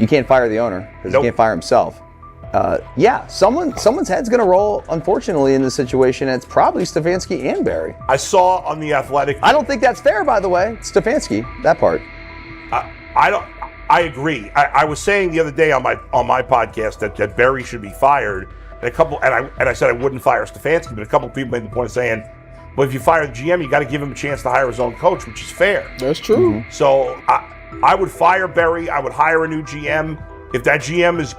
You can't fire the owner because Nope. he can't fire himself. Someone's head's going to roll, unfortunately, in this situation. And it's probably Stefanski and Barry. I saw on The Athletic. I don't think that's fair, by the way. It's Stefanski, that part. I agree. I was saying the other day on my podcast that Barry should be fired. And I said I wouldn't fire Stefanski, but a couple of people made the point of saying, well, if you fire the GM, you got to give him a chance to hire his own coach, which is fair. That's true. Mm-hmm. So I would fire Barry. I would hire a new GM. If that GM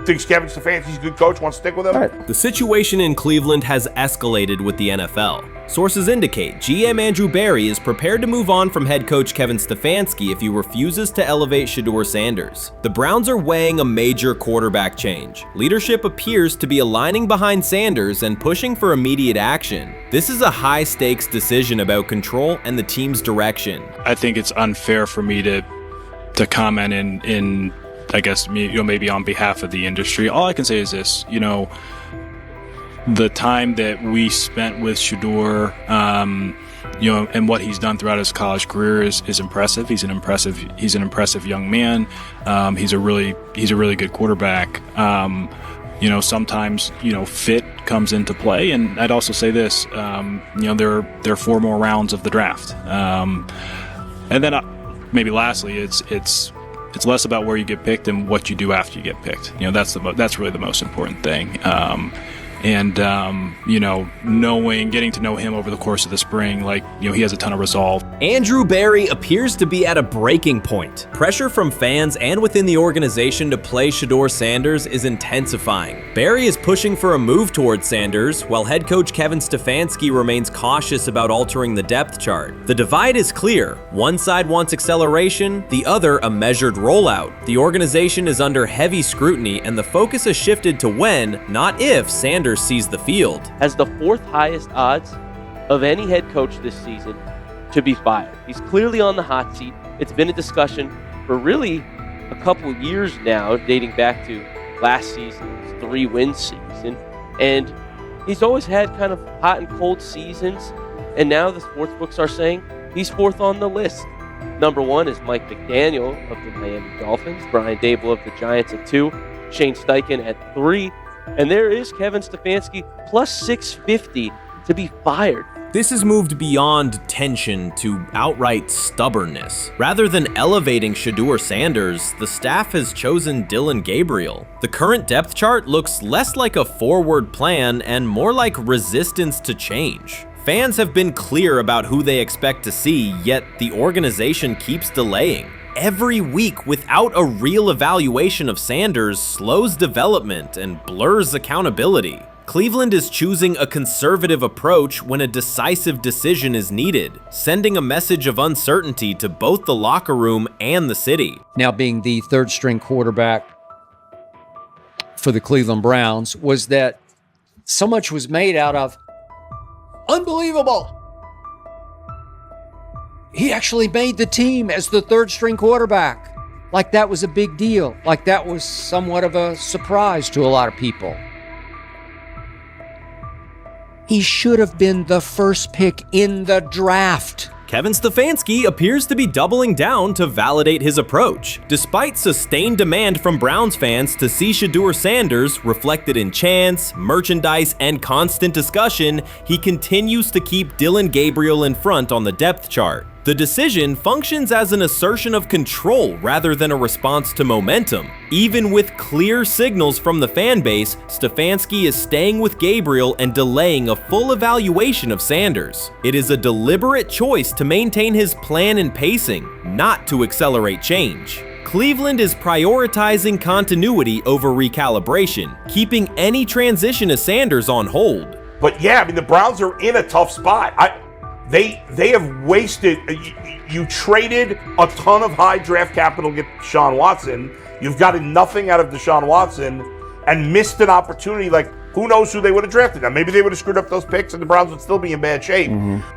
thinks Kevin Stefanski's a good coach, wants to stick with him. Right. The situation in Cleveland has escalated with the NFL. Sources indicate GM Andrew Barry is prepared to move on from head coach Kevin Stefanski if he refuses to elevate Shedeur Sanders. The Browns are weighing a major quarterback change. Leadership appears to be aligning behind Sanders and pushing for immediate action. This is a high-stakes decision about control and the team's direction. I think it's unfair for me to comment in I guess, maybe on behalf of the industry. All I can say is this, the time that we spent with Shedeur, and what he's done throughout his college career is impressive. He's an impressive young man. He's a really good quarterback. Sometimes, fit comes into play. And I'd also say this, there are 4 more rounds of the draft. And then maybe lastly, it's less about where you get picked and what you do after you get picked. That's really the most important thing. Getting to know him over the course of the spring, he has a ton of resolve. Andrew Barry appears to be at a breaking point. Pressure from fans and within the organization to play Shedeur Sanders is intensifying. Barry is pushing for a move towards Sanders, while head coach Kevin Stefanski remains cautious about altering the depth chart. The divide is clear. One side wants acceleration, the other a measured rollout. The organization is under heavy scrutiny, and the focus has shifted to when, not if, Sanders sees the field. Has the 4th highest odds of any head coach this season to be fired. He's clearly on the hot seat. It's been a discussion for really a couple of years now, dating back to last season's 3-win season. And he's always had kind of hot and cold seasons. And now the sports books are saying he's 4th on the list. Number 1 is Mike McDaniel of the Miami Dolphins, Brian Dable of the Giants at 2, Shane Steichen at 3, and there is Kevin Stefanski plus 650 to be fired. This has moved beyond tension to outright stubbornness. Rather than elevating Shedeur Sanders, the staff has chosen Dillon Gabriel. The current depth chart looks less like a forward plan and more like resistance to change. Fans have been clear about who they expect to see, yet the organization keeps delaying. Every week without a real evaluation of Sanders slows development and blurs accountability. Cleveland is choosing a conservative approach when a decisive decision is needed, sending a message of uncertainty to both the locker room and the city. Now being the 3rd-string quarterback for the Cleveland Browns, was that so much was made out of unbelievable. He actually made the team as the 3rd-string quarterback. Like that was a big deal. Like that was somewhat of a surprise to a lot of people. He should have been the first pick in the draft. Kevin Stefanski appears to be doubling down to validate his approach. Despite sustained demand from Browns fans to see Shedeur Sanders reflected in chants, merchandise, and constant discussion, he continues to keep Dillon Gabriel in front on the depth chart. The decision functions as an assertion of control rather than a response to momentum. Even with clear signals from the fan base, Stefanski is staying with Gabriel and delaying a full evaluation of Sanders. It is a deliberate choice to maintain his plan and pacing, not to accelerate change. Cleveland is prioritizing continuity over recalibration, keeping any transition to Sanders on hold. But yeah, I mean, the Browns are in a tough spot. They have wasted. You traded a ton of high draft capital to get Deshaun Watson. You've gotten nothing out of Deshaun Watson and missed an opportunity. Like, who knows who they would have drafted. Now, maybe they would have screwed up those picks and the Browns would still be in bad shape.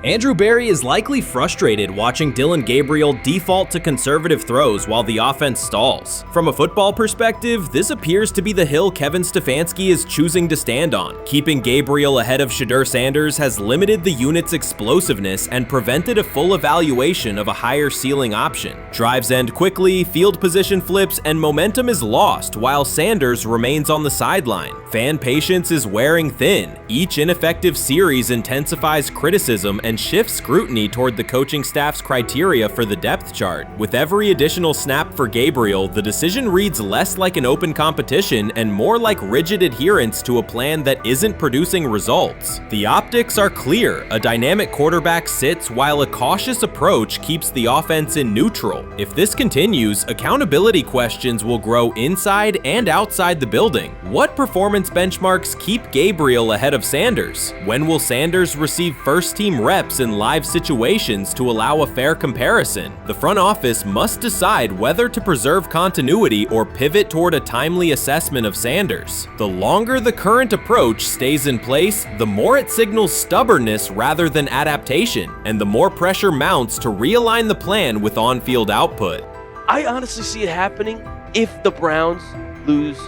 Andrew Berry is likely frustrated watching Dillon Gabriel default to conservative throws while the offense stalls. From a football perspective, this appears to be the hill Kevin Stefanski is choosing to stand on. Keeping Gabriel ahead of Shedeur Sanders has limited the unit's explosiveness and prevented a full evaluation of a higher ceiling option. Drives end quickly, field position flips, and momentum is lost while Sanders remains on the sideline. Fan patience is wearing thin. Each ineffective series intensifies criticism and shifts scrutiny toward the coaching staff's criteria for the depth chart. With every additional snap for Gabriel, the decision reads less like an open competition and more like rigid adherence to a plan that isn't producing results. The optics are clear. A dynamic quarterback sits while a cautious approach keeps the offense in neutral. If this continues, accountability questions will grow inside and outside the building. What performance benchmarks keep Gabriel ahead of Sanders? When will Sanders receive first-team reps in live situations to allow a fair comparison? The front office must decide whether to preserve continuity or pivot toward a timely assessment of Sanders. The longer the current approach stays in place, the more it signals stubbornness rather than adaptation, and the more pressure mounts to realign the plan with on-field output. I honestly see it happening if the Browns lose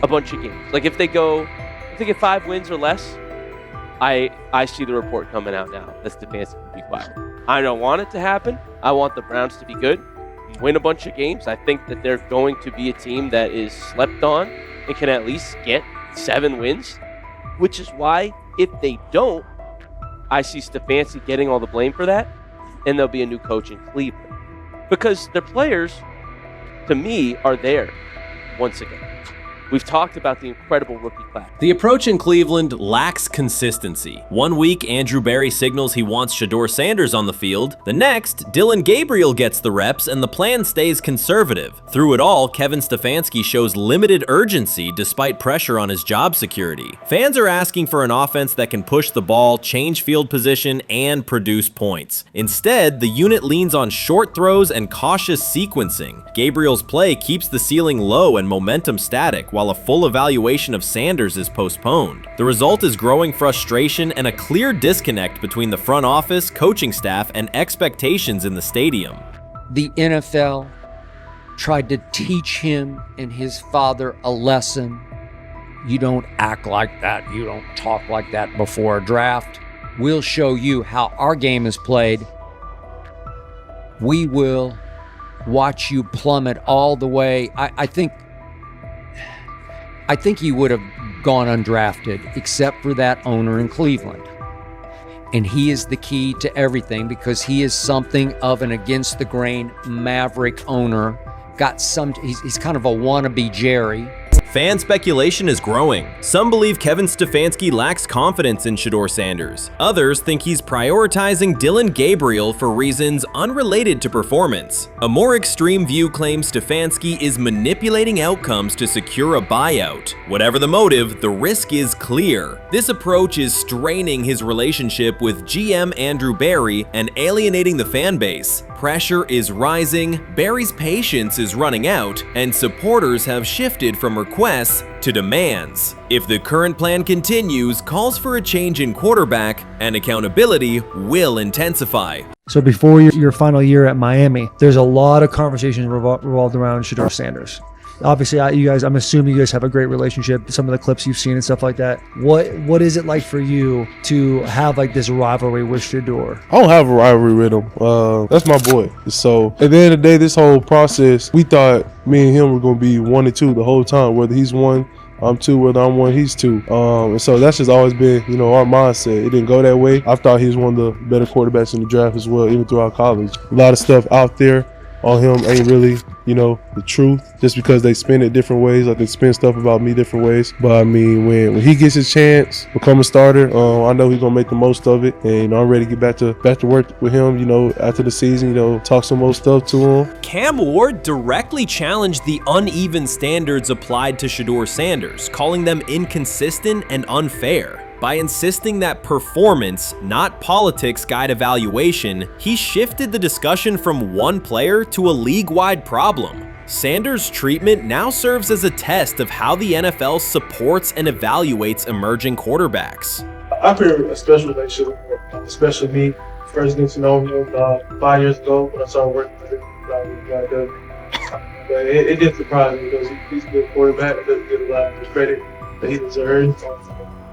a bunch of games. Like if they get 5 wins or less, I see the report coming out now that Stefanski will be fired. I don't want it to happen. I want the Browns to be good, win a bunch of games. I think that they're going to be a team that is slept on and can at least get 7 wins, which is why if they don't, I see Stefanski getting all the blame for that, and there'll be a new coach in Cleveland. Because their players, to me, are there once again. We've talked about the incredible rookie class. The approach in Cleveland lacks consistency. One week, Andrew Berry signals he wants Shedeur Sanders on the field. The next, Dillon Gabriel gets the reps and the plan stays conservative. Through it all, Kevin Stefanski shows limited urgency despite pressure on his job security. Fans are asking for an offense that can push the ball, change field position, and produce points. Instead, the unit leans on short throws and cautious sequencing. Gabriel's play keeps the ceiling low and momentum static, while a full evaluation of Sanders is postponed. The result is growing frustration and a clear disconnect between the front office, coaching staff, and expectations in the stadium. The NFL tried to teach him and his father a lesson. You don't act like that. You don't talk like that before a draft. We'll show you how our game is played. We will watch you plummet all the way. I think he would have gone undrafted except for that owner in Cleveland. And he is the key to everything because he is something of an against the grain maverick owner. He's kind of a wannabe Jerry. Fan speculation is growing. Some believe Kevin Stefanski lacks confidence in Shedeur Sanders. Others think he's prioritizing Dillon Gabriel for reasons unrelated to performance. A more extreme view claims Stefanski is manipulating outcomes to secure a buyout. Whatever the motive, the risk is clear. This approach is straining his relationship with GM Andrew Berry and alienating the fan base. Pressure is rising, Berry's patience is running out, and supporters have shifted from requests to demands. If the current plan continues, calls for a change in quarterback and accountability will intensify. So before your final year at Miami, there's a lot of conversations revolved around Shedeur Sanders. Obviously, I'm assuming you guys have a great relationship. Some of the clips you've seen and stuff like that. What is it like for you to have like this rivalry with Shedeur? I don't have a rivalry with him. That's my boy. So at the end of the day, this whole process, we thought me and him were going to be 1 and 2 the whole time. Whether he's 1, I'm 2. Whether I'm 1, he's 2. And so that's just always been, our mindset. It didn't go that way. I thought he was one of the better quarterbacks in the draft as well, even throughout college. A lot of stuff out there on him ain't really, the truth, just because they spin it different ways, like they spin stuff about me different ways. But I mean, when he gets his chance, become a starter, I know he's gonna make the most of it, and I'm ready to get back to work with him. After the season, talk some more stuff to him. Cam Ward directly challenged the uneven standards applied to Shedeur Sanders, calling them inconsistent and unfair. By insisting that performance, not politics, guide evaluation, he shifted the discussion from one player to a league-wide problem. Sanders' treatment now serves as a test of how the NFL supports and evaluates emerging quarterbacks. I feel a special relationship with him, especially me. First getting to know him 5 years ago when I started working with him. But it did surprise me because he's a good quarterback. It doesn't get a lot of credit that he deserves,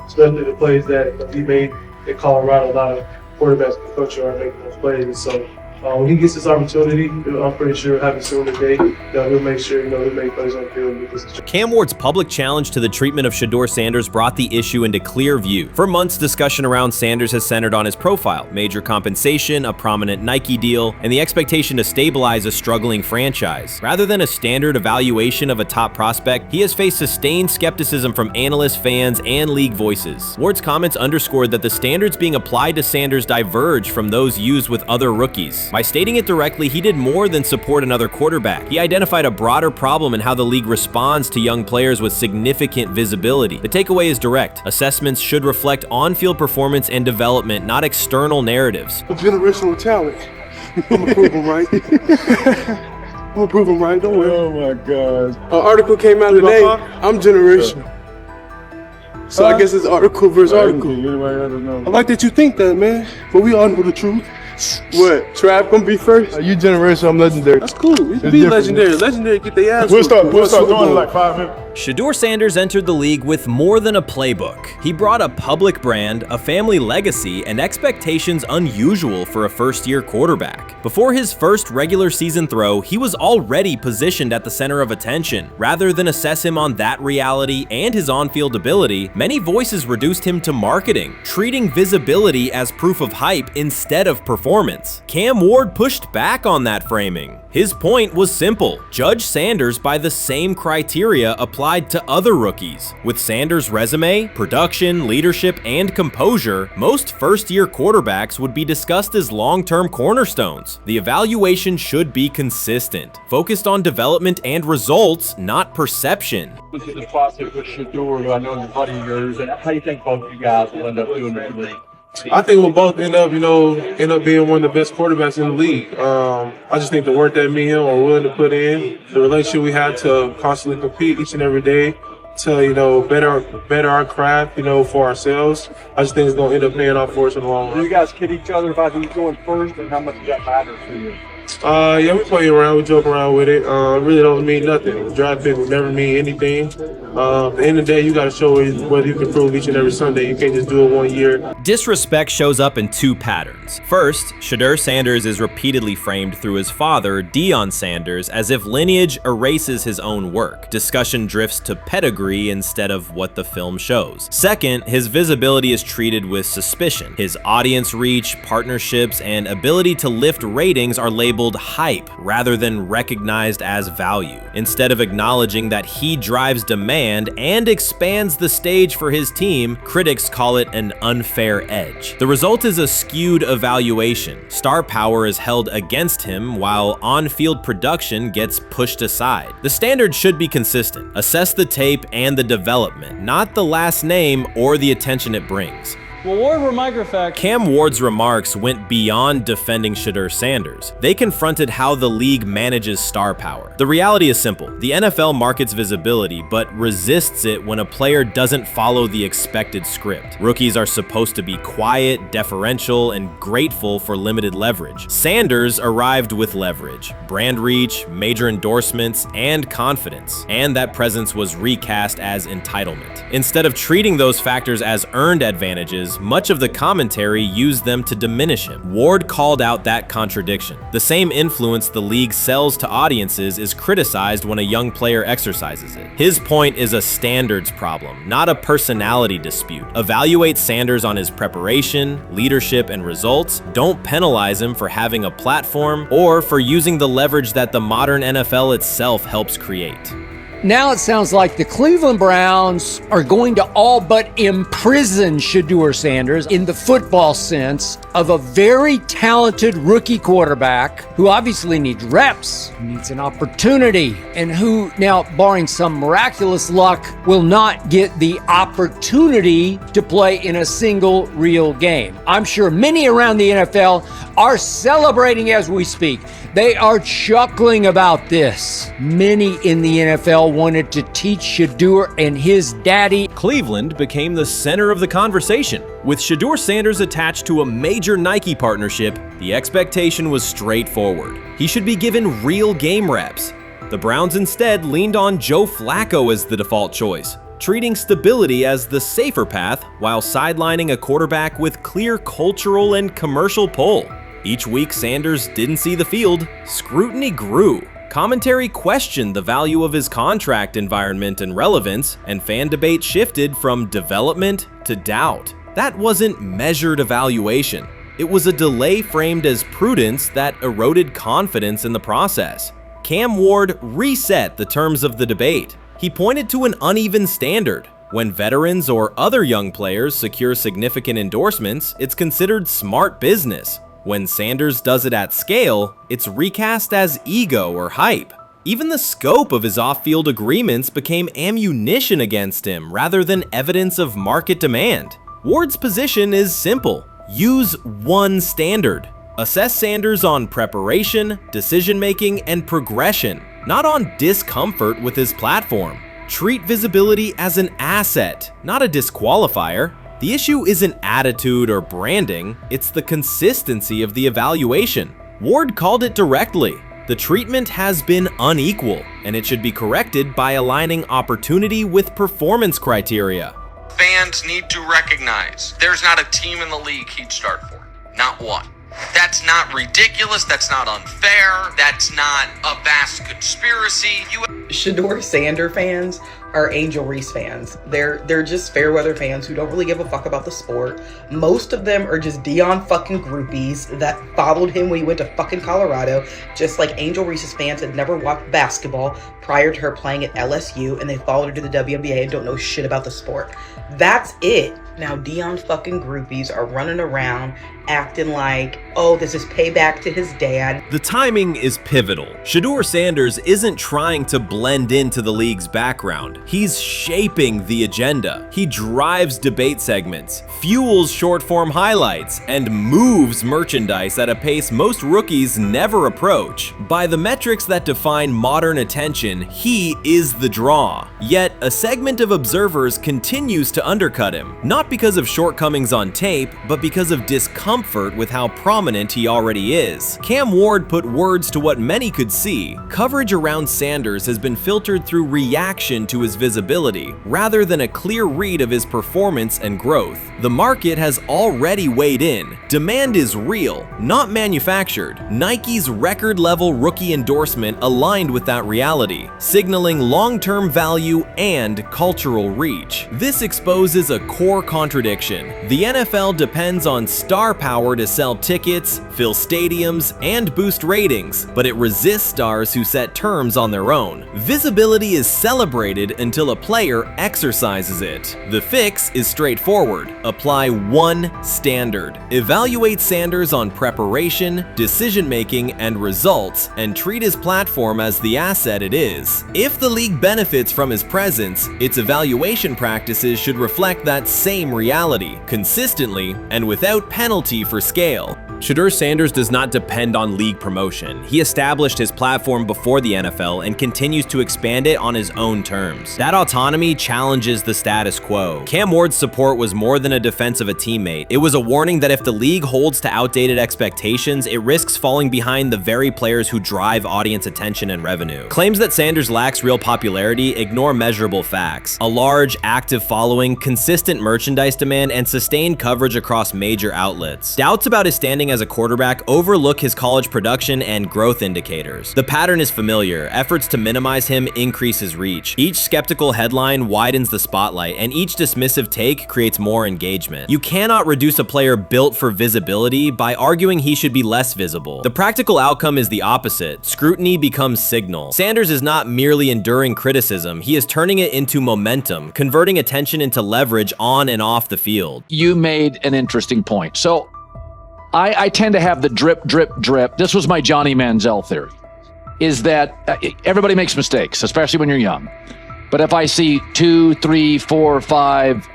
especially the plays that he made in Colorado. A lot of quarterbacks in the country are making those plays. And so when he gets this opportunity, I'm pretty sure having soon today that he'll make sure he'll make plays on the field. Cam Ward's public challenge to the treatment of Shedeur Sanders brought the issue into clear view. For months, discussion around Sanders has centered on his profile, major compensation, a prominent Nike deal, and the expectation to stabilize a struggling franchise. Rather than a standard evaluation of a top prospect, he has faced sustained skepticism from analysts, fans, and league voices. Ward's comments underscored that the standards being applied to Sanders diverge from those used with other rookies. By stating it directly, he did more than support another quarterback. He identified a broader problem in how the league responds to young players with significant visibility. The takeaway is direct. Assessments should reflect on-field performance and development, not external narratives. A generational talent. I'm gonna prove him right. I'm gonna prove him right. Don't worry. Oh my God. An article came out today. I'm generational. So I guess it's article versus article. I like that you think that, man. But we all know the truth. What? Trav gonna be first? You generational, I'm legendary. That's cool. We can be legendary. Legendary get their ass. We'll start doing in like 5 minutes. Shedeur Sanders entered the league with more than a playbook. He brought a public brand, a family legacy, and expectations unusual for a first-year quarterback. Before his first regular season throw, he was already positioned at the center of attention. Rather than assess him on that reality and his on-field ability, many voices reduced him to marketing, treating visibility as proof of hype instead of performance. Cam Ward pushed back on that framing. His point was simple: judge Sanders by the same criteria applied to other rookies. With Sanders' resume, production, leadership, and composure, most first-year quarterbacks would be discussed as long-term cornerstones. The evaluation should be consistent, focused on development and results, not perception. Look at the process with Shedeur, who I know is a buddy of yours, and how do you think both of you guys will end up doing in the league? I think we'll both end up being one of the best quarterbacks in the league. I just think the work that me and him are willing to put in, the relationship we have to constantly compete each and every day, to better our craft, for ourselves. I just think it's gonna end up paying off for us in the long run. Do you guys kid each other about who's going first and how much that matters to you? Yeah, we play around, we joke around with it. It really don't mean nothing. The draft pick will never mean anything. At the end of the day, you got to show whether you can prove each and every Sunday. You can't just do it 1 year. Disrespect shows up in two patterns. First, Shedeur Sanders is repeatedly framed through his father, Deion Sanders, as if lineage erases his own work. Discussion drifts to pedigree instead of what the film shows. Second, his visibility is treated with suspicion. His audience reach, partnerships, and ability to lift ratings are labeled hype rather than recognized as value. Instead of acknowledging that he drives demand and expands the stage for his team, critics call it an unfair edge. The result is a skewed evaluation. Star power is held against him while on-field production gets pushed aside. The standard should be consistent. Assess the tape and the development, not the last name or the attention it brings. Well, Ward were microfacts. Cam Ward's remarks went beyond defending Shedeur Sanders. They confronted how the league manages star power. The reality is simple. The NFL markets visibility, but resists it when a player doesn't follow the expected script. Rookies are supposed to be quiet, deferential, and grateful for limited leverage. Sanders arrived with leverage, brand reach, major endorsements, and confidence. And that presence was recast as entitlement. Instead of treating those factors as earned advantages, much of the commentary used them to diminish him. Ward called out that contradiction. The same influence the league sells to audiences is criticized when a young player exercises it. His point is a standards problem, not a personality dispute. Evaluate Sanders on his preparation, leadership, and results. Don't penalize him for having a platform or for using the leverage that the modern NFL itself helps create. Now it sounds like the Cleveland Browns are going to all but imprison Shedeur Sanders in the football sense of a very talented rookie quarterback who obviously needs reps, needs an opportunity, and who now, barring some miraculous luck, will not get the opportunity to play in a single real game. I'm sure many around the NFL are celebrating as we speak. They are chuckling about this. Many in the NFL wanted to teach Shedeur and his daddy. Cleveland became the center of the conversation. With Shedeur Sanders attached to a major Nike partnership, the expectation was straightforward. He should be given real game reps. The Browns instead leaned on Joe Flacco as the default choice, treating stability as the safer path while sidelining a quarterback with clear cultural and commercial pull. Each week Sanders didn't see the field, scrutiny grew. Commentary questioned the value of his contract environment and relevance, and fan debate shifted from development to doubt. That wasn't measured evaluation. It was a delay framed as prudence that eroded confidence in the process. Cam Ward reset the terms of the debate. He pointed to an uneven standard. When veterans or other young players secure significant endorsements, it's considered smart business. When Sanders does it at scale, it's recast as ego or hype. Even the scope of his off-field agreements became ammunition against him rather than evidence of market demand. Ward's position is simple. Use one standard. Assess Sanders on preparation, decision-making, and progression, not on discomfort with his platform. Treat visibility as an asset, not a disqualifier. The issue isn't attitude or branding, it's the consistency of the evaluation. Ward called it directly. The treatment has been unequal, and it should be corrected by aligning opportunity with performance criteria. Fans need to recognize there's not a team in the league he'd start for. Not one. That's not ridiculous. That's not unfair. That's not a vast conspiracy. Shedeur Sanders fans are Angel Reese fans. They're just fair weather fans who don't really give a fuck about the sport. Most of them are just Dion fucking groupies that followed him when he went to fucking Colorado, just like Angel Reese's fans had never watched basketball prior to her playing at LSU, and they followed her to the WNBA and don't know shit about the sport. That's it. Now Dion fucking groupies are running around acting like, oh, this is payback to his dad. The timing is pivotal. Shedeur Sanders isn't trying to blend into the league's background. He's shaping the agenda. He drives debate segments, fuels short-form highlights, and moves merchandise at a pace most rookies never approach. By the metrics that define modern attention, he is the draw. Yet, a segment of observers continues to undercut him, not because of shortcomings on tape, but because of discomfort with how prominent he already is. Cam Ward put words to what many could see. Coverage around Sanders has been filtered through reaction to his visibility, rather than a clear read of his performance and growth. The market has already weighed in. Demand is real, not manufactured. Nike's record-level rookie endorsement aligned with that reality, signaling long-term value and cultural reach. This exposes a core contradiction. The NFL depends on star power to sell tickets, fill stadiums, and boost ratings, but it resists stars who set terms on their own. Visibility is celebrated until a player exercises it. The fix is straightforward. Apply one standard. Evaluate Sanders on preparation, decision-making, and results, and treat his platform as the asset it is. If the league benefits from his presence, its evaluation practices should reflect that same reality, consistently and without penalty for scale. Shedeur Sanders does not depend on league promotion. He established his platform before the NFL and continues to expand it on his own terms. That autonomy challenges the status quo. Cam Ward's support was more than a defense of a teammate. It was a warning that if the league holds to outdated expectations, it risks falling behind the very players who drive audience attention and revenue. Claims that Sanders lacks real popularity ignore measurable facts. A large, active following, consistent merchandise demand, and sustained coverage across major outlets. Doubts about his standing as a quarterback overlook his college production and growth indicators. The pattern is familiar. Efforts to minimize him increase his reach. Each skeptical headline widens the spotlight, and each dismissive take creates more engagement. You cannot reduce a player built for visibility by arguing he should be less visible. The practical outcome is the opposite. Scrutiny becomes signal. Sanders is not merely enduring criticism, he is turning it into momentum, converting attention into leverage on and off the field. You made an interesting point. So I tend to have the drip, drip, drip. This was my Johnny Manziel theory, is that everybody makes mistakes, especially when you're young. But if I see 2, 3, 4, 5,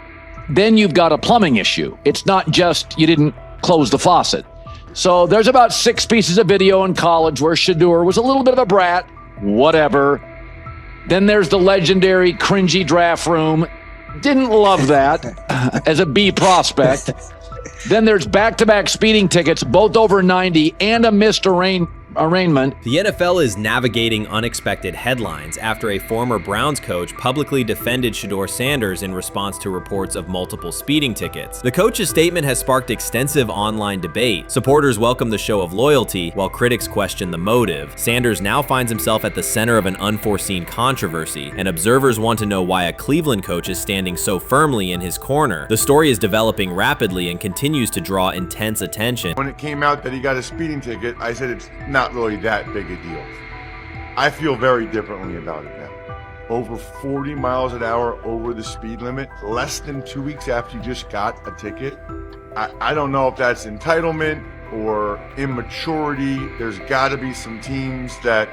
then you've got a plumbing issue. It's not just you didn't close the faucet. So there's about 6 pieces of video in college where Shedeur was a little bit of a brat, whatever. Then there's the legendary cringy draft room. Didn't love that as a B prospect. Then there's back-to-back speeding tickets, both over 90, and a missed arraignment. The NFL is navigating unexpected headlines after a former Browns coach publicly defended Shedeur Sanders in response to reports of multiple speeding tickets. The coach's statement has sparked extensive online debate. Supporters welcome the show of loyalty, while critics question the motive. Sanders now finds himself at the center of an unforeseen controversy, and observers want to know why a Cleveland coach is standing so firmly in his corner. The story is developing rapidly and continues to draw intense attention. When it came out that he got a speeding ticket, I said it's not really that big a deal. I feel very differently about it now. Over 40 miles an hour over the speed limit, less than 2 weeks after you just got a ticket. I don't know if that's entitlement or immaturity. There's got to be some teams that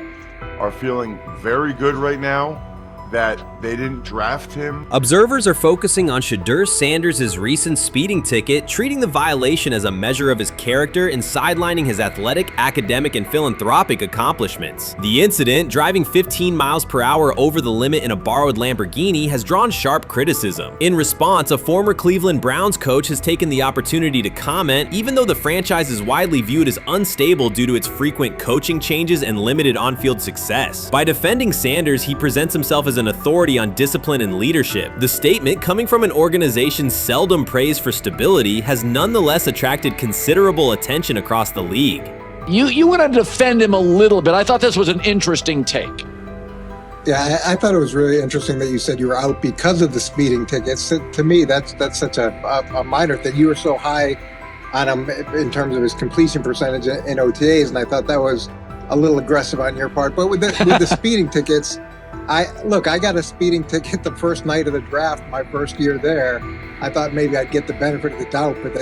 are feeling very good right now that they didn't draft him. Observers are focusing on Shedeur Sanders' recent speeding ticket, treating the violation as a measure of his character and sidelining his athletic, academic, and philanthropic accomplishments. The incident, driving 15 miles per hour over the limit in a borrowed Lamborghini, has drawn sharp criticism. In response, a former Cleveland Browns coach has taken the opportunity to comment, even though the franchise is widely viewed as unstable due to its frequent coaching changes and limited on-field success. By defending Sanders, he presents himself as an authority on discipline and leadership. The statement, coming from an organization seldom praised for stability, has nonetheless attracted considerable attention across the league. You want to defend him a little bit. I thought this was an interesting take. Yeah, I thought it was really interesting that you said you were out because of the speeding tickets. To me, that's such a minor thing. You were so high on him in terms of his completion percentage in OTAs, and I thought that was a little aggressive on your part. But with the speeding tickets, I got a speeding ticket the first night of the draft, my first year there. I thought maybe I'd get the benefit of the doubt, but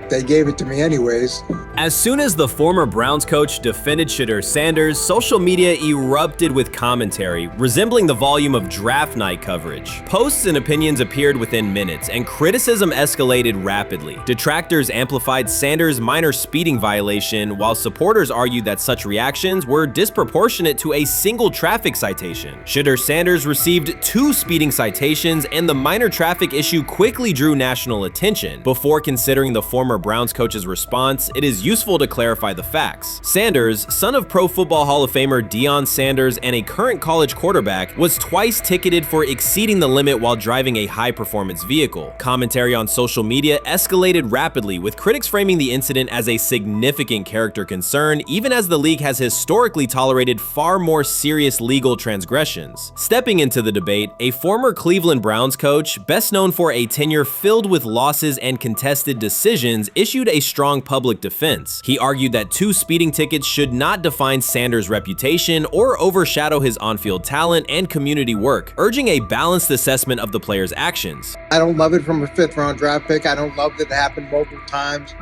they gave it to me anyways. As soon as the former Browns coach defended Shedeur Sanders, social media erupted with commentary, resembling the volume of draft night coverage. Posts and opinions appeared within minutes, and criticism escalated rapidly. Detractors amplified Sanders' minor speeding violation, while supporters argued that such reactions were disproportionate to a single traffic citation. Shedeur Sanders received 2 speeding citations, and the minor traffic issue quickly drew national attention. Before considering the former Browns coach's response, it is useful to clarify the facts. Sanders, son of Pro Football Hall of Famer Deion Sanders and a current college quarterback, was twice ticketed for exceeding the limit while driving a high-performance vehicle. Commentary on social media escalated rapidly, with critics framing the incident as a significant character concern, even as the league has historically tolerated far more serious legal transgressions. Stepping into the debate, a former Cleveland Browns coach, best known for a tenure filled with losses and contested decisions, issued a strong public defense. He argued that 2 speeding tickets should not define Sanders' reputation or overshadow his on-field talent and community work, urging a balanced assessment of the player's actions. I don't love it from a 5th-round draft pick. I don't love that it happened multiple times,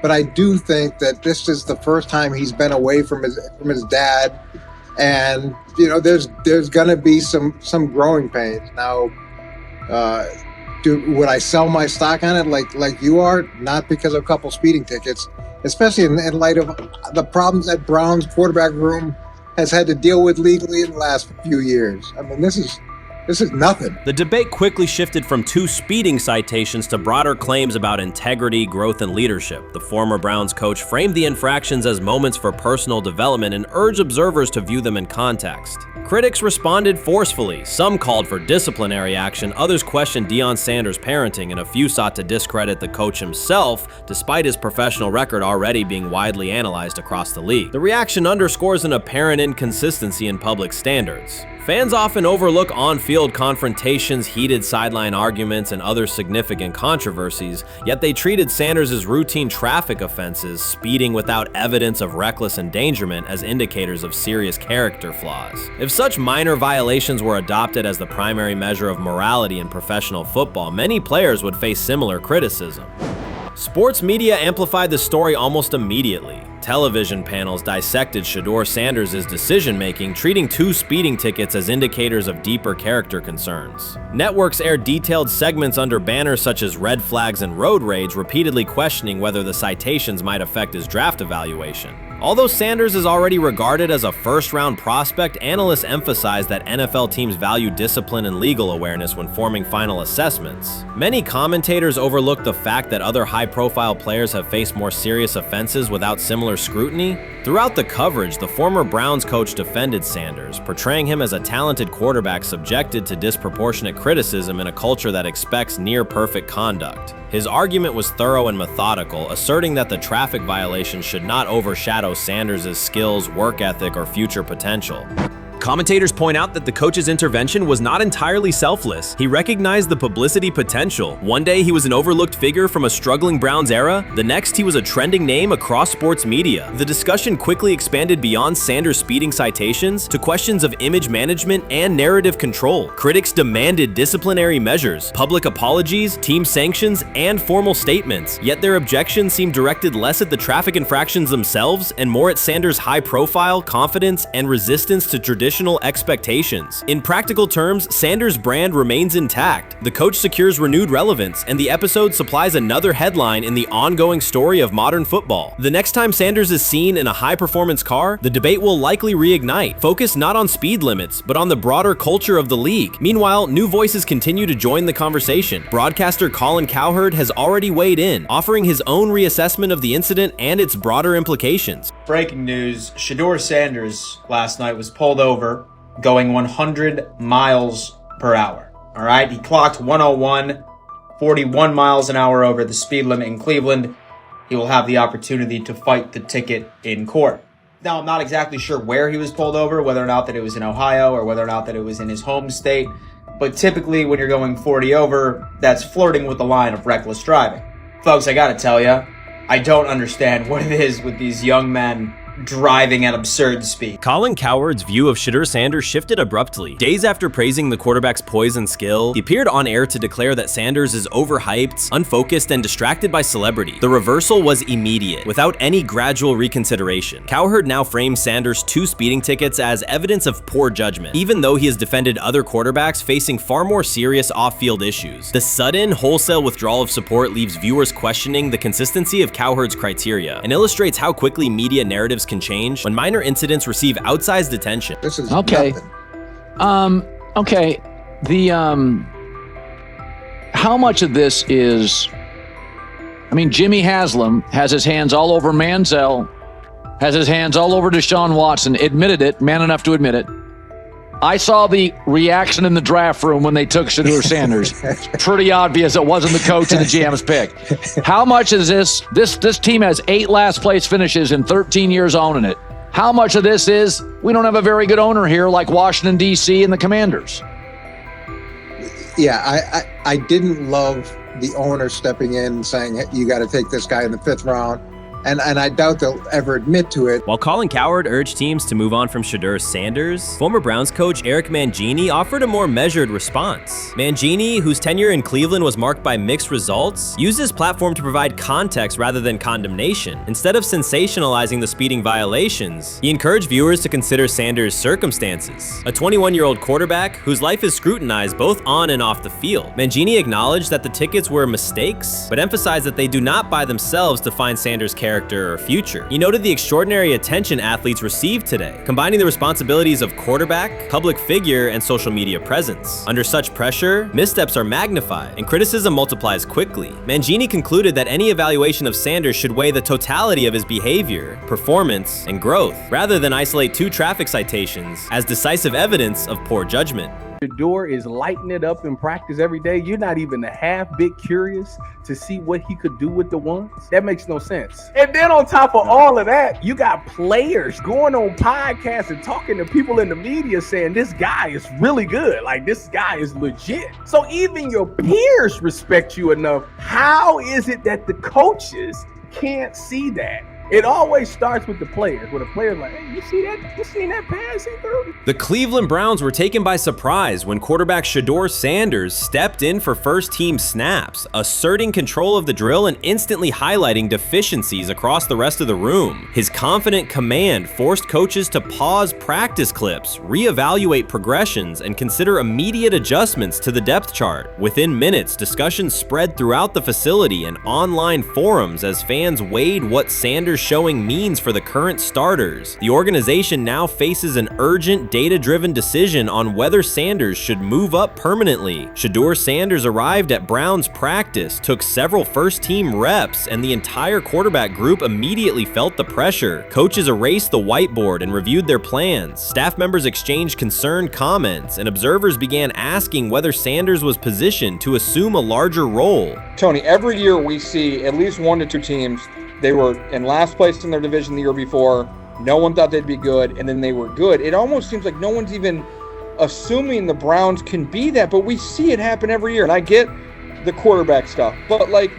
but I do think that this is the first time he's been away from his dad, and there's gonna be some growing pains now. Would I sell my stock on it like you are? Not because of a couple speeding tickets, especially in light of the problems that Brown's quarterback room has had to deal with legally in the last few years. I mean, this is nothing. The debate quickly shifted from 2 speeding citations to broader claims about integrity, growth, and leadership. The former Browns coach framed the infractions as moments for personal development and urged observers to view them in context. Critics responded forcefully. Some called for disciplinary action, others questioned Deion Sanders' parenting, and a few sought to discredit the coach himself, despite his professional record already being widely analyzed across the league. The reaction underscores an apparent inconsistency in public standards. Fans often overlook on-field confrontations, heated sideline arguments, and other significant controversies, yet they treated Sanders' routine traffic offenses, speeding without evidence of reckless endangerment, as indicators of serious character flaws. If such minor violations were adopted as the primary measure of morality in professional football, many players would face similar criticism. Sports media amplified the story almost immediately. Television panels dissected Shedeur Sanders' decision-making, treating 2 speeding tickets as indicators of deeper character concerns. Networks aired detailed segments under banners such as red flags and road rage, repeatedly questioning whether the citations might affect his draft evaluation. Although Sanders is already regarded as a first-round prospect, analysts emphasize that NFL teams value discipline and legal awareness when forming final assessments. Many commentators overlook the fact that other high-profile players have faced more serious offenses without similar scrutiny. Throughout the coverage, the former Browns coach defended Sanders, portraying him as a talented quarterback subjected to disproportionate criticism in a culture that expects near-perfect conduct. His argument was thorough and methodical, asserting that the traffic violation should not overshadow Sanders' skills, work ethic, or future potential. Commentators point out that the coach's intervention was not entirely selfless. He recognized the publicity potential. One day he was an overlooked figure from a struggling Browns era, the next he was a trending name across sports media. The discussion quickly expanded beyond Sanders' speeding citations to questions of image management and narrative control. Critics demanded disciplinary measures, public apologies, team sanctions, and formal statements, yet their objections seemed directed less at the traffic infractions themselves and more at Sanders' high profile, confidence, and resistance to traditional expectations. In practical terms, Sanders' brand remains intact. The coach secures renewed relevance, and the episode supplies another headline in the ongoing story of modern football. The next time Sanders is seen in a high-performance car, the debate will likely reignite, focused not on speed limits, but on the broader culture of the league. Meanwhile, new voices continue to join the conversation. Broadcaster Colin Cowherd has already weighed in, offering his own reassessment of the incident and its broader implications. Breaking news, Shedeur Sanders last night was pulled over going 100 miles per hour. All right, he clocked 101, 41 miles an hour over the speed limit in Cleveland. He will have the opportunity to fight the ticket in court. Now, I'm not exactly sure where he was pulled over, whether or not that it was in Ohio or whether or not that it was in his home state. But typically when you're going 40 over, that's flirting with the line of reckless driving. Folks, I gotta tell you, I don't understand what it is with these young men driving at absurd speed. Colin Cowherd's view of Shedeur Sanders shifted abruptly. Days after praising the quarterback's poise and skill, he appeared on air to declare that Sanders is overhyped, unfocused, and distracted by celebrity. The reversal was immediate, without any gradual reconsideration. Cowherd now frames Sanders' 2 speeding tickets as evidence of poor judgment, even though he has defended other quarterbacks facing far more serious off-field issues. The sudden, wholesale withdrawal of support leaves viewers questioning the consistency of Cowherd's criteria and illustrates how quickly media narratives can change when minor incidents receive outsized attention. This is okay. Okay. How much of this is? I mean, Jimmy Haslam has his hands all over Manziel, has his hands all over Deshaun Watson. Admitted it, man enough to admit it. I saw the reaction in the draft room when they took Shedeur Sanders. It's pretty obvious it wasn't the coach and the GM's pick. How much is this? This team has 8 last place finishes in 13 years owning it. How much of this is we don't have a very good owner here like Washington, D.C. and the Commanders? Yeah, I didn't love the owner stepping in and saying, hey, you got to take this guy in the 5th round. And I doubt they'll ever admit to it. While Colin Cowherd urged teams to move on from Shedeur Sanders, former Browns coach Eric Mangini offered a more measured response. Mangini, whose tenure in Cleveland was marked by mixed results, used his platform to provide context rather than condemnation. Instead of sensationalizing the speeding violations, he encouraged viewers to consider Sanders' circumstances. A 21-year-old quarterback whose life is scrutinized both on and off the field. Mangini acknowledged that the tickets were mistakes, but emphasized that they do not by themselves define Sanders' character or future. He noted the extraordinary attention athletes receive today, combining the responsibilities of quarterback, public figure, and social media presence. Under such pressure, missteps are magnified, and criticism multiplies quickly. Mangini concluded that any evaluation of Sanders should weigh the totality of his behavior, performance, and growth, rather than isolate 2 traffic citations as decisive evidence of poor judgment. Shedeur is lighting it up in practice every day. You're not even a half bit curious to see what he could do with the ones. That makes no sense. And then on top of all of that, you got players going on podcasts and talking to people in the media saying this guy is really good. Like, this guy is legit. So even your peers respect you enough. How is it that the coaches can't see that? It always starts with the players, where the players like, hey, you see that? You seen that pass he threw? The Cleveland Browns were taken by surprise when quarterback Shedeur Sanders stepped in for first-team snaps, asserting control of the drill and instantly highlighting deficiencies across the rest of the room. His confident command forced coaches to pause practice clips, reevaluate progressions, and consider immediate adjustments to the depth chart. Within minutes, discussions spread throughout the facility and online forums as fans weighed what Sanders' showing means for the current starters. The organization now faces an urgent, data-driven decision on whether Sanders should move up permanently. Shedeur Sanders arrived at Browns practice, took several first-team reps, and the entire quarterback group immediately felt the pressure. Coaches erased the whiteboard and reviewed their plans. Staff members exchanged concerned comments, and observers began asking whether Sanders was positioned to assume a larger role. Tony, every year we see at least 1 to 2 teams. They were in last place in their division the year before. No one thought they'd be good, and then they were good. It almost seems like no one's even assuming the Browns can be that, but we see it happen every year. And I get the quarterback stuff, but like,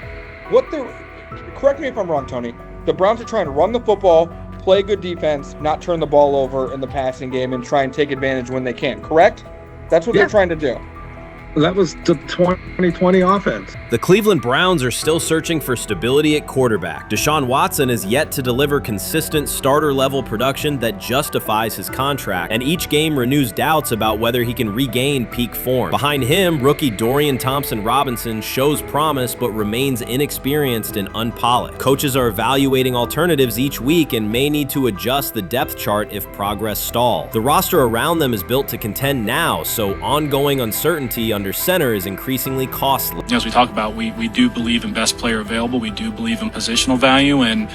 correct me if I'm wrong, Tony. The Browns are trying to run the football, play good defense, not turn the ball over in the passing game, and try and take advantage when they can, correct? That's what they're trying to do. That was the 2020 offense. The Cleveland Browns are still searching for stability at quarterback. Deshaun Watson is yet to deliver consistent starter-level production that justifies his contract, and each game renews doubts about whether he can regain peak form. Behind him, rookie Dorian Thompson-Robinson shows promise but remains inexperienced and unpolished. Coaches are evaluating alternatives each week and may need to adjust the depth chart if progress stalls. The roster around them is built to contend now, so ongoing uncertainty under center is increasingly costly. As we talk about, we do believe in best player available. We do believe in positional value, and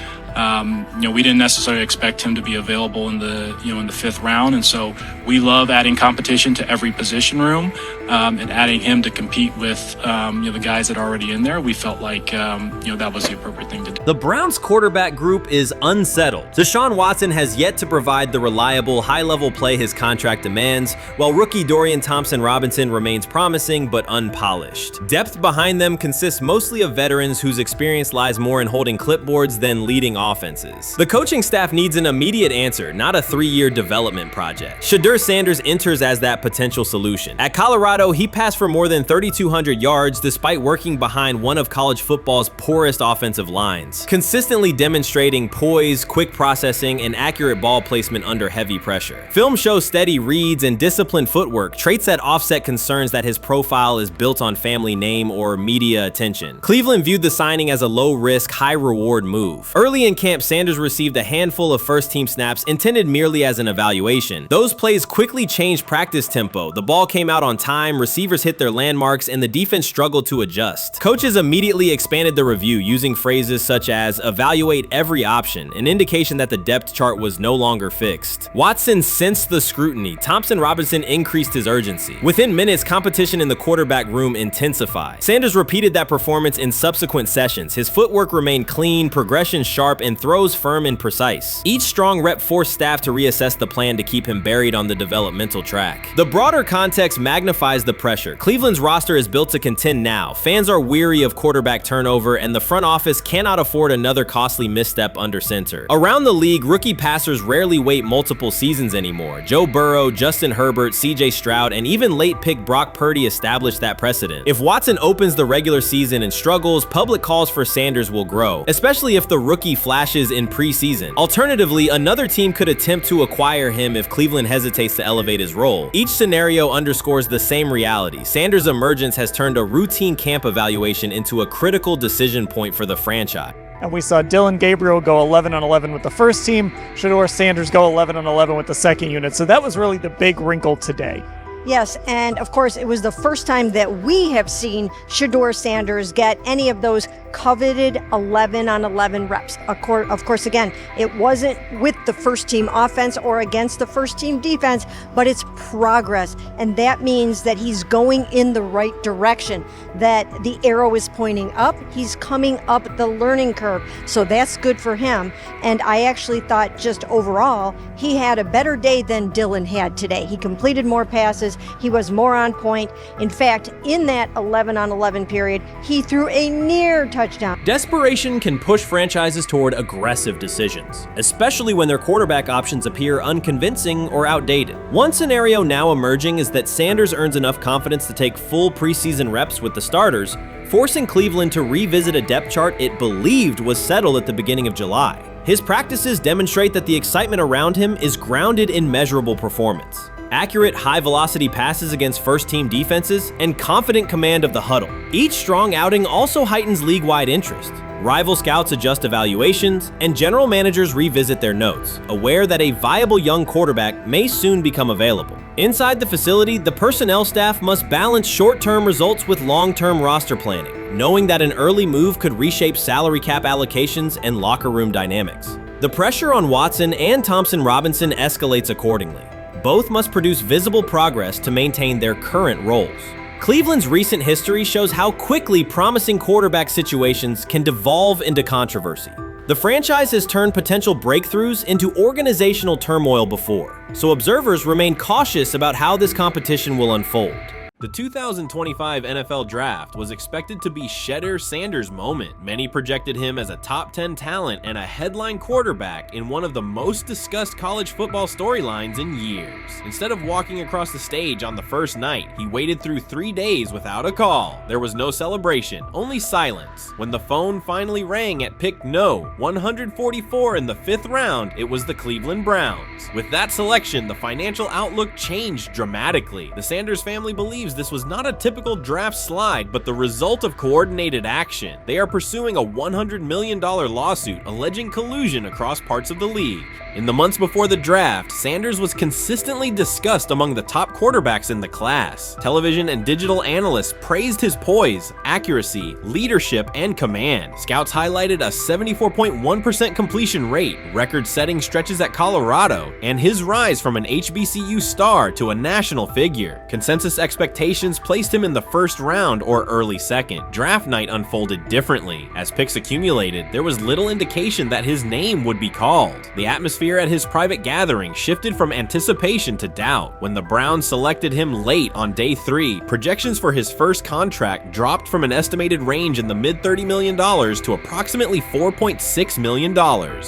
we didn't necessarily expect him to be available in the in the 5th round, and so we love adding competition to every position room and adding him to compete with the guys that are already in there. We felt like that was the appropriate thing to do. The Browns quarterback group is unsettled. Deshaun Watson has yet to provide the reliable, high-level play his contract demands, while rookie Dorian Thompson-Robinson remains promising but unpolished. Depth behind them consists mostly of veterans whose experience lies more in holding clipboards than leading offenses. The coaching staff needs an immediate answer, not a 3-year development project. Shedeur Sanders enters as that potential solution. At Colorado, he passed for more than 3,200 yards despite working behind one of college football's poorest offensive lines, consistently demonstrating poise, quick processing, and accurate ball placement under heavy pressure. Film shows steady reads and disciplined footwork, traits that offset concerns that his profile is built on family name or media attention. Cleveland viewed the signing as a low-risk, high-reward move. Early in camp, Sanders received a handful of first-team snaps intended merely as an evaluation. Those plays quickly changed practice tempo. The ball came out on time, receivers hit their landmarks, and the defense struggled to adjust. Coaches immediately expanded the review using phrases such as evaluate every option, an indication that the depth chart was no longer fixed. Watson sensed the scrutiny. Thompson-Robinson increased his urgency. Within minutes, competition in the quarterback room intensified. Sanders repeated that performance in subsequent sessions. His footwork remained clean, progression sharp, and throws firm and precise. Each strong rep forced staff to reassess the plan to keep him buried on the developmental track. The broader context magnifies the pressure. Cleveland's roster is built to contend now. Fans are weary of quarterback turnover, and the front office cannot afford another costly misstep under center. Around the league, rookie passers rarely wait multiple seasons anymore. Joe Burrow, Justin Herbert, CJ Stroud, and even late pick Brock Purdy established that precedent. If Watson opens the regular season and struggles, public calls for Sanders will grow, especially if the rookie flashes in preseason. Alternatively, another team could attempt to acquire him if Cleveland hesitates to elevate his role. Each scenario underscores the same reality. Sanders' emergence has turned a routine camp evaluation into a critical decision point for the franchise. And we saw Dylan Gabriel go 11-11 with the first team, Shedeur Sanders go 11-11 with the second unit. So that was really the big wrinkle today. Yes, and of course, it was the first time that we have seen Shedeur Sanders get any of those coveted 11-on-11 reps. Of course, again, it wasn't with the first team offense or against the first team defense, but it's progress. And that means that he's going in the right direction, that the arrow is pointing up. He's coming up the learning curve. So that's good for him. And I actually thought just overall, he had a better day than Dylan had today. He completed more passes. He was more on point. In fact, in that 11-on-11 period, he threw a near touchdown. Desperation can push franchises toward aggressive decisions, especially when their quarterback options appear unconvincing or outdated. One scenario now emerging is that Sanders earns enough confidence to take full preseason reps with the starters, forcing Cleveland to revisit a depth chart it believed was settled at the beginning of July. His practices demonstrate that the excitement around him is grounded in measurable performance. Accurate, high-velocity passes against first-team defenses, and confident command of the huddle. Each strong outing also heightens league-wide interest. Rival scouts adjust evaluations, and general managers revisit their notes, aware that a viable young quarterback may soon become available. Inside the facility, the personnel staff must balance short-term results with long-term roster planning, knowing that an early move could reshape salary cap allocations and locker room dynamics. The pressure on Watson and Thompson Robinson escalates accordingly. Both must produce visible progress to maintain their current roles. Cleveland's recent history shows how quickly promising quarterback situations can devolve into controversy. The franchise has turned potential breakthroughs into organizational turmoil before, so observers remain cautious about how this competition will unfold. The 2025 NFL Draft was expected to be Shedeur Sanders' moment. Many projected him as a top 10 talent and a headline quarterback in one of the most discussed college football storylines in years. Instead of walking across the stage on the first night, he waited through 3 days without a call. There was no celebration, only silence. When the phone finally rang at pick no. 144 in the 5th round, it was the Cleveland Browns. With that selection, the financial outlook changed dramatically. The Sanders family believes this was not a typical draft slide, but the result of coordinated action. They are pursuing a $100 million lawsuit alleging collusion across parts of the league. In the months before the draft, Sanders was consistently discussed among the top quarterbacks in the class. Television and digital analysts praised his poise, accuracy, leadership, and command. Scouts highlighted a 74.1% completion rate, record-setting stretches at Colorado, and his rise from an HBCU star to a national figure. Consensus expectations placed him in the first round or early second. Draft night unfolded differently. As picks accumulated, there was little indication that his name would be called. The atmosphere at his private gathering shifted from anticipation to doubt. When the Browns selected him late on day 3, projections for his first contract dropped from an estimated range in the mid-$30 million to approximately $4.6 million,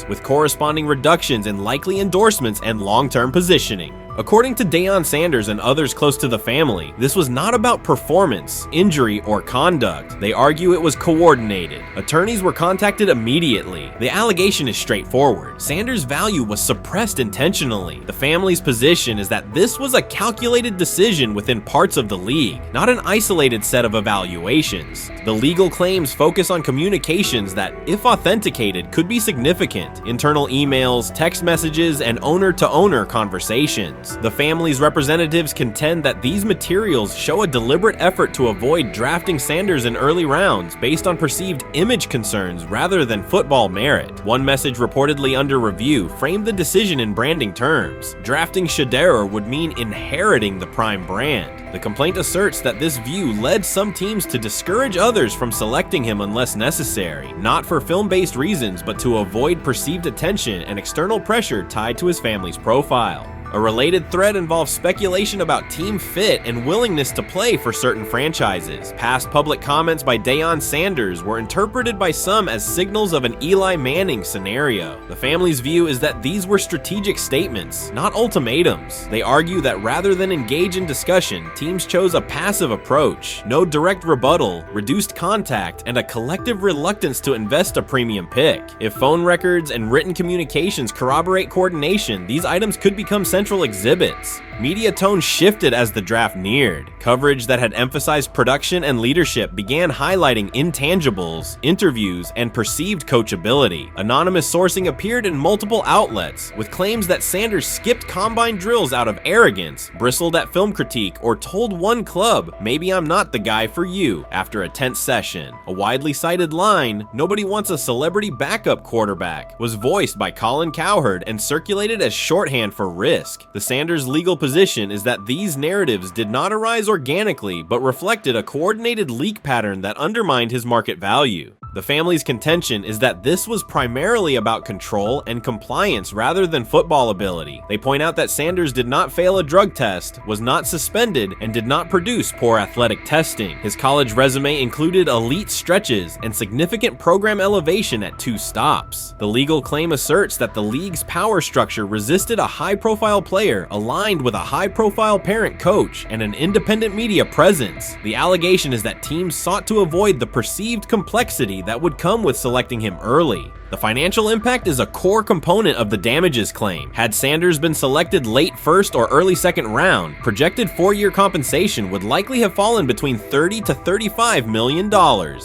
with corresponding reductions in likely endorsements and long-term positioning. According to Deion Sanders and others close to the family, this was not about performance, injury, or conduct. They argue it was coordinated. Attorneys were contacted immediately. The allegation is straightforward. Sanders' value was suppressed intentionally. The family's position is that this was a calculated decision within parts of the league, not an isolated set of evaluations. The legal claims focus on communications that, if authenticated, could be significant. Internal emails, text messages, and owner-to-owner conversations. The family's representatives contend that these materials show a deliberate effort to avoid drafting Sanders in early rounds based on perceived image concerns rather than football merit. One message reportedly under review framed the decision in branding terms. Drafting Shedeur would mean inheriting the Prime brand. The complaint asserts that this view led some teams to discourage others from selecting him unless necessary, not for film-based reasons, but to avoid perceived attention and external pressure tied to his family's profile. A related thread involves speculation about team fit and willingness to play for certain franchises. Past public comments by Deion Sanders were interpreted by some as signals of an Eli Manning scenario. The family's view is that these were strategic statements, not ultimatums. They argue that rather than engage in discussion, teams chose a passive approach, no direct rebuttal, reduced contact, and a collective reluctance to invest a premium pick. If phone records and written communications corroborate coordination, these items could become central exhibits. Media tone shifted as the draft neared. Coverage that had emphasized production and leadership began highlighting intangibles, interviews, and perceived coachability. Anonymous sourcing appeared in multiple outlets, with claims that Sanders skipped combine drills out of arrogance, bristled at film critique, or told one club, "Maybe I'm not the guy for you," after a tense session. A widely cited line, "Nobody wants a celebrity backup quarterback," was voiced by Colin Cowherd and circulated as shorthand for risk. The Sanders legal position is that these narratives did not arise organically, but reflected a coordinated leak pattern that undermined his market value. The family's contention is that this was primarily about control and compliance rather than football ability. They point out that Sanders did not fail a drug test, was not suspended, and did not produce poor athletic testing. His college resume included elite stretches and significant program elevation at 2 stops. The legal claim asserts that the league's power structure resisted a high-profile player aligned with a high-profile parent coach and an independent media presence. The allegation is that teams sought to avoid the perceived complexity that would come with selecting him early. The financial impact is a core component of the damages claim. Had Sanders been selected late first or early second round, projected 4-year compensation would likely have fallen between $30 to $35 million,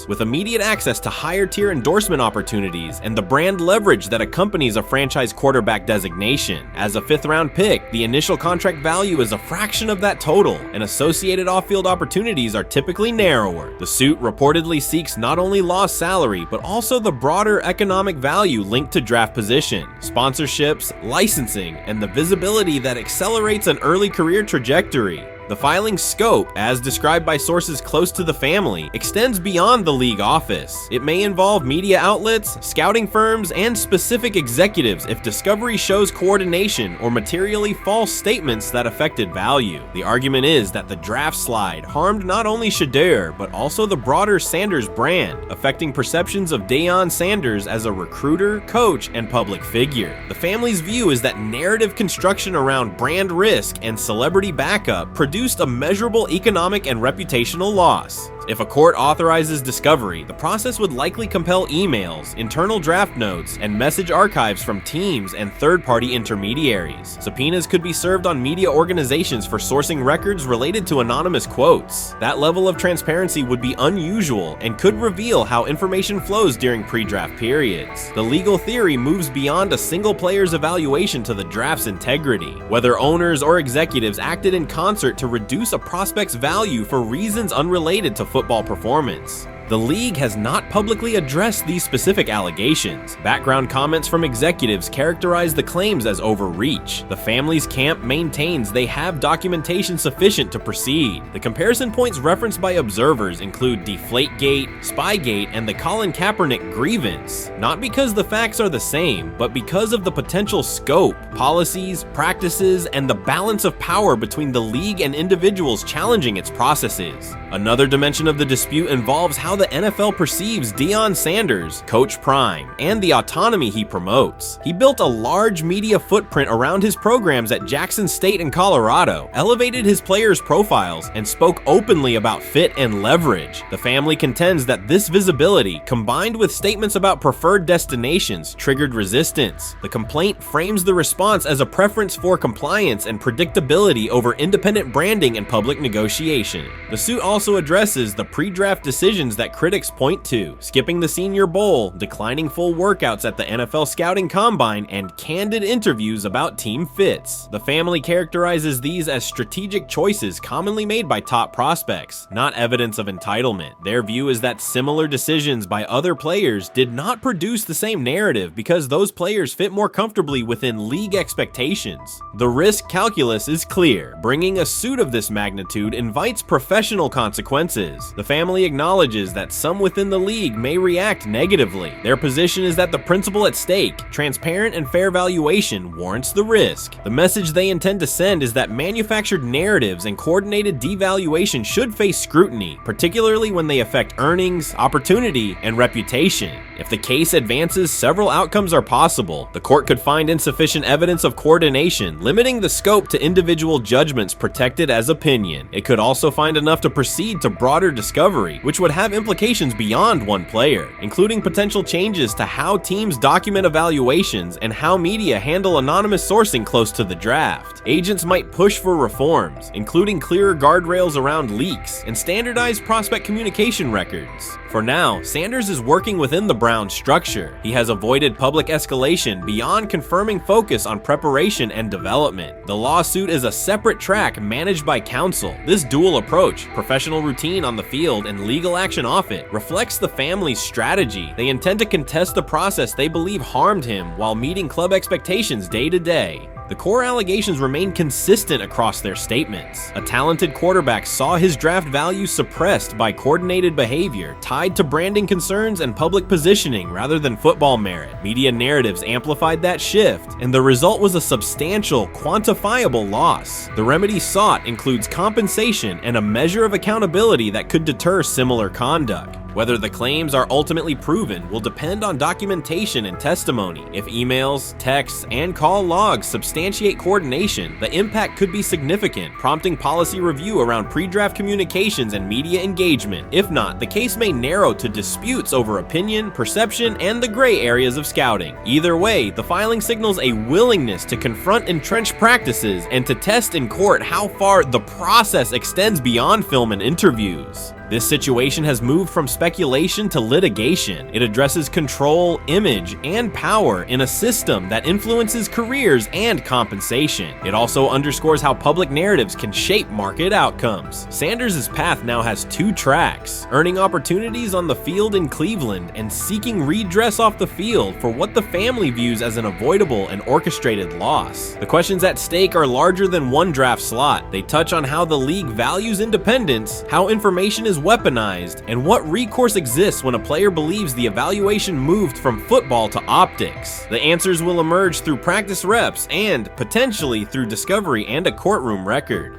with immediate access to higher tier endorsement opportunities and the brand leverage that accompanies a franchise quarterback designation. As a 5th round pick, the initial contract value is a fraction of that total, and associated off-field opportunities are typically narrower. The suit reportedly seeks not only lost salary, but also the broader economic value linked to draft position, sponsorships, licensing, and the visibility that accelerates an early career trajectory. The filing's scope, as described by sources close to the family, extends beyond the league office. It may involve media outlets, scouting firms, and specific executives if discovery shows coordination or materially false statements that affected value. The argument is that the draft slide harmed not only Shedeur, but also the broader Sanders brand, affecting perceptions of Deion Sanders as a recruiter, coach, and public figure. The family's view is that narrative construction around brand risk and celebrity backup produced a measurable economic and reputational loss. If a court authorizes discovery, the process would likely compel emails, internal draft notes, and message archives from teams and third-party intermediaries. Subpoenas could be served on media organizations for sourcing records related to anonymous quotes. That level of transparency would be unusual and could reveal how information flows during pre-draft periods. The legal theory moves beyond a single player's evaluation to the draft's integrity, whether owners or executives acted in concert to reduce a prospect's value for reasons unrelated to football performance. The league has not publicly addressed these specific allegations. Background comments from executives characterize the claims as overreach. The family's camp maintains they have documentation sufficient to proceed. The comparison points referenced by observers include Deflategate, Spygate, and the Colin Kaepernick grievance, not because the facts are the same, but because of the potential scope, policies, practices, and the balance of power between the league and individuals challenging its processes. Another dimension of the dispute involves how the NFL perceives Deion Sanders, Coach Prime, and the autonomy he promotes. He built a large media footprint around his programs at Jackson State and Colorado, elevated his players' profiles, and spoke openly about fit and leverage. The family contends that this visibility, combined with statements about preferred destinations, triggered resistance. The complaint frames the response as a preference for compliance and predictability over independent branding and public negotiation. The suit also addresses the pre-draft decisions that critics point to, skipping the Senior Bowl, declining full workouts at the NFL Scouting Combine, and candid interviews about team fits. The family characterizes these as strategic choices commonly made by top prospects, not evidence of entitlement. Their view is that similar decisions by other players did not produce the same narrative because those players fit more comfortably within league expectations. The risk calculus is clear. Bringing a suit of this magnitude invites professional consequences. The family acknowledges that some within the league may react negatively. Their position is that the principle at stake, transparent and fair valuation, warrants the risk. The message they intend to send is that manufactured narratives and coordinated devaluation should face scrutiny, particularly when they affect earnings, opportunity, and reputation. If the case advances, several outcomes are possible. The court could find insufficient evidence of coordination, limiting the scope to individual judgments protected as opinion. It could also find enough to proceed to broader discovery, which would have implications beyond one player, including potential changes to how teams document evaluations and how media handle anonymous sourcing close to the draft. Agents might push for reforms, including clearer guardrails around leaks and standardized prospect communication records. For now, Sanders is working within the Browns structure. He has avoided public escalation beyond confirming focus on preparation and development. The lawsuit is a separate track managed by counsel. This dual approach, professional routine on the field and legal action off it, reflects the family's strategy. They intend to contest the process they believe harmed him while meeting club expectations day to day. The core allegations remain consistent across their statements. A talented quarterback saw his draft value suppressed by coordinated behavior tied to branding concerns and public positioning rather than football merit. Media narratives amplified that shift, and the result was a substantial, quantifiable loss. The remedy sought includes compensation and a measure of accountability that could deter similar conduct. Whether the claims are ultimately proven will depend on documentation and testimony. If emails, texts, and call logs substantiate coordination, the impact could be significant, prompting policy review around pre-draft communications and media engagement. If not, the case may narrow to disputes over opinion, perception, and the gray areas of scouting. Either way, the filing signals a willingness to confront entrenched practices and to test in court how far the process extends beyond film and interviews. This situation has moved from speculation to litigation. It addresses control, image, and power in a system that influences careers and compensation. It also underscores how public narratives can shape market outcomes. Sanders' path now has two tracks: earning opportunities on the field in Cleveland and seeking redress off the field for what the family views as an avoidable and orchestrated loss. The questions at stake are larger than one draft slot. They touch on how the league values independence, how information is weaponized, and what recourse exists when a player believes the evaluation moved from football to optics. The answers will emerge through practice reps and, potentially, through discovery and a courtroom record.